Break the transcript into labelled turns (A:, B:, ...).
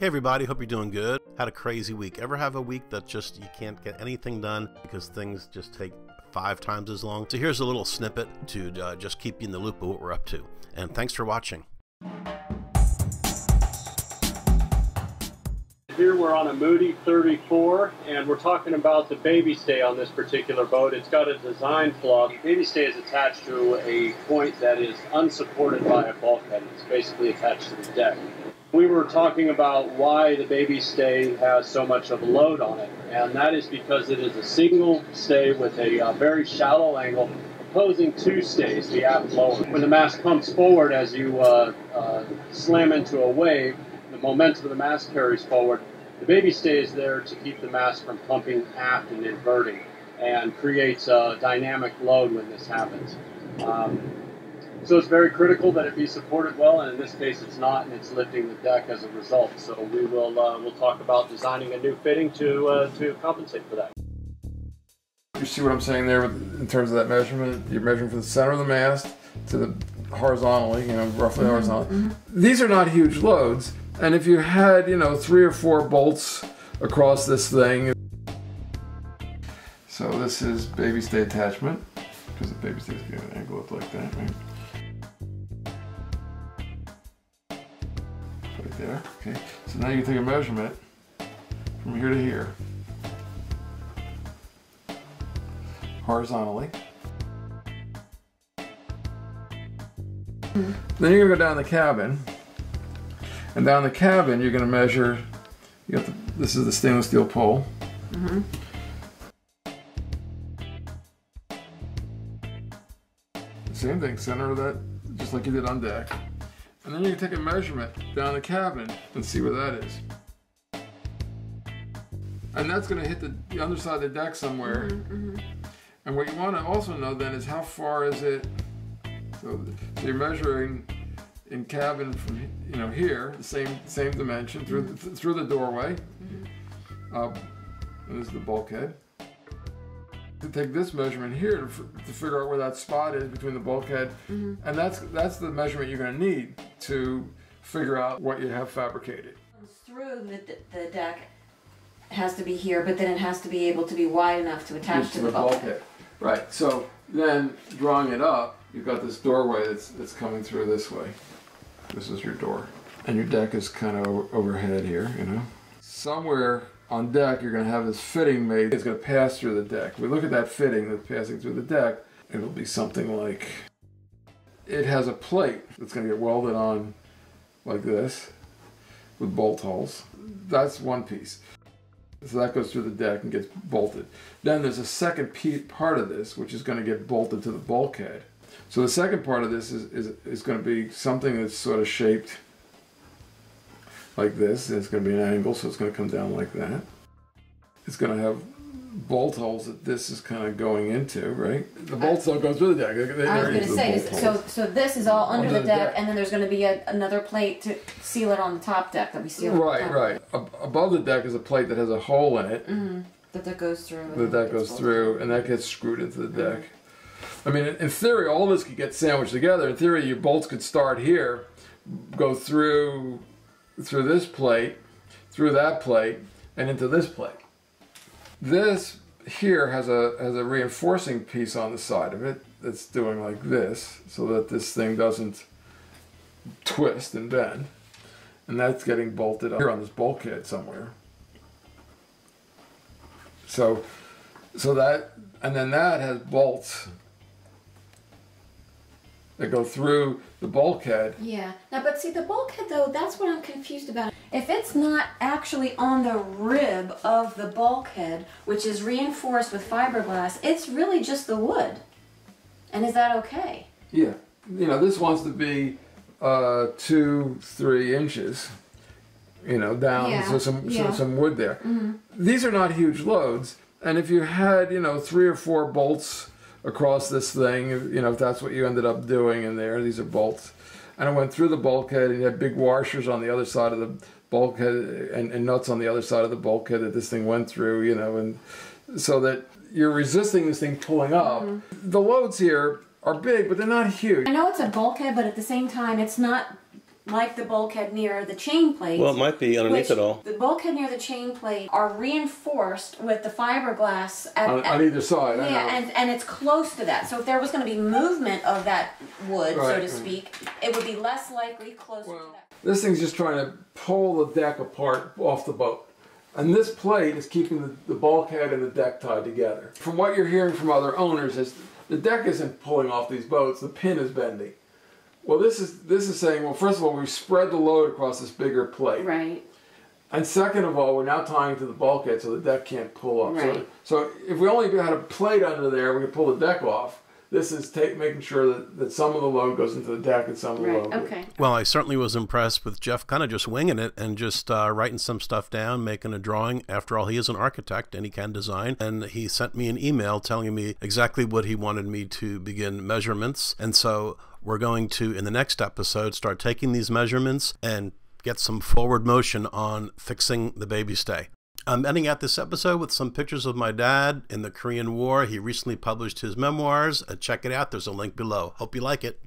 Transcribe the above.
A: Hey everybody, hope you're doing good. Had a crazy week. Ever have a week that just you can't get anything done because things just take 5 times as long? So here's a little snippet to just keep you in the loop of what we're up to. And thanks for watching.
B: Here we're on a Moody 34 and we're talking about the baby stay on this particular boat. It's got a design flaw. The baby stay is attached to a point that is unsupported by a bulkhead. It's basically attached to the deck. We were talking about why the baby stay has so much of a load on it, and that is because it is a single stay with a very shallow angle opposing 2 stays, the aft lower. When the mast pumps forward as you slam into a wave, the momentum of the mast carries forward. The baby stay is there to keep the mast from pumping aft and inverting, and creates a dynamic load when this happens. So it's very critical that it be supported well, and in this case it's not, and it's lifting the deck as a result. So we will we'll talk about designing a new fitting to compensate for that.
C: You see what I'm saying there in terms of that measurement? You're measuring from the center of the mast to the horizontally, roughly horizontally. These are not huge loads, and if you had, 3 or 4 bolts across this thing. So this is baby stay attachment, because the baby stay is going to angle up like that, right? Right there. Okay. So now you take a measurement from here to here, horizontally. Then you're going to go down the cabin, and down the cabin you're going to measure. This is the stainless steel pole. Same thing, center of that, just like you did on deck. And then you can take a measurement down the cabin and see where that is. And that's going to hit the underside of the deck somewhere. And what you want to also know then is how far is it. So you're measuring in cabin from here, the same dimension through the doorway. And this is the bulkhead. To take this measurement here to figure out where that spot is between the bulkhead, and that's the measurement you're going to need to figure out what you have fabricated.
D: Through the deck has to be here, but then it has to be able to be wide enough to attach to the bulkhead.
C: Right. So then drawing it up, you've got this doorway that's coming through this way. This is your door, and your deck is kind of overhead here. Somewhere on deck, you're going to have this fitting made. It's going to pass through the deck. We look at that fitting that's passing through the deck. It'll be something like, it has a plate that's going to get welded on like this with bolt holes. That's one piece. So that goes through the deck and gets bolted. Then there's a second part of this which is going to get bolted to the bulkhead. So the second part of this is going to be something that's sort of shaped like this. It's going to be an angle, so it's going to come down like that. It's going to have bolt holes that this is kind of going into, right? The bolts don't go through the deck.
D: I was going to say, so this is all under the deck, and then there's going to be another plate to seal it on the top deck that we seal.
C: Right. Above the deck is a plate that has a hole in it.
D: That goes through.
C: That goes through, and that gets screwed into the deck. I mean, in theory, all this could get sandwiched together. In theory, your bolts could start here, go through this plate, through that plate, and into this plate. This here has a reinforcing piece on the side of it that's doing like this, so that this thing doesn't twist and bend. And that's getting bolted up here on this bulkhead somewhere. So that, and then that has bolts that go through the bulkhead.
D: Yeah. Now, but see, the bulkhead, though, that's what I'm confused about. If it's not actually on the rib of the bulkhead, which is reinforced with fiberglass, it's really just the wood. And is that okay?
C: Yeah. This wants to be 2-3 inches, down, so some wood there. These are not huge loads, and if you had, 3 or 4 bolts across this thing, if that's what you ended up doing in there, these are bolts, and it went through the bulkhead, and you had big washers on the other side of the bulkhead and nuts on the other side of the bulkhead that this thing went through, and so that you're resisting this thing pulling up. The loads here are big, but they're not huge.
D: I know it's a bulkhead, but at the same time, it's not like the bulkhead near the chain plate.
A: Well, it might be underneath it all.
D: The bulkhead near the chain plate are reinforced with the fiberglass
C: on either side.
D: Yeah, and it's close to that. So if there was going to be movement of that wood, so to speak, it would be less likely closer to that.
C: This thing's just trying to pull the deck apart off the boat. And this plate is keeping the bulkhead and the deck tied together. From what you're hearing from other owners is the deck isn't pulling off these boats, the pin is bending. Well, this is saying, well, first of all, we've spread the load across this bigger plate.
D: Right.
C: And second of all, we're now tying to the bulkhead so the deck can't pull up.
D: Right.
C: So if we only had a plate under there, we could pull the deck off. This is making sure that some of the load goes into the deck and some of the load.
D: Okay.
A: Well, I certainly was impressed with Jeff kind of just winging it and just writing some stuff down, making a drawing. After all, he is an architect and he can design. And he sent me an email telling me exactly what he wanted me to begin measurements. And so we're going to, in the next episode, start taking these measurements and get some forward motion on fixing the baby stay. I'm ending out this episode with some pictures of my dad in the Korean War. He recently published his memoirs. Check it out. There's a link below. Hope you like it.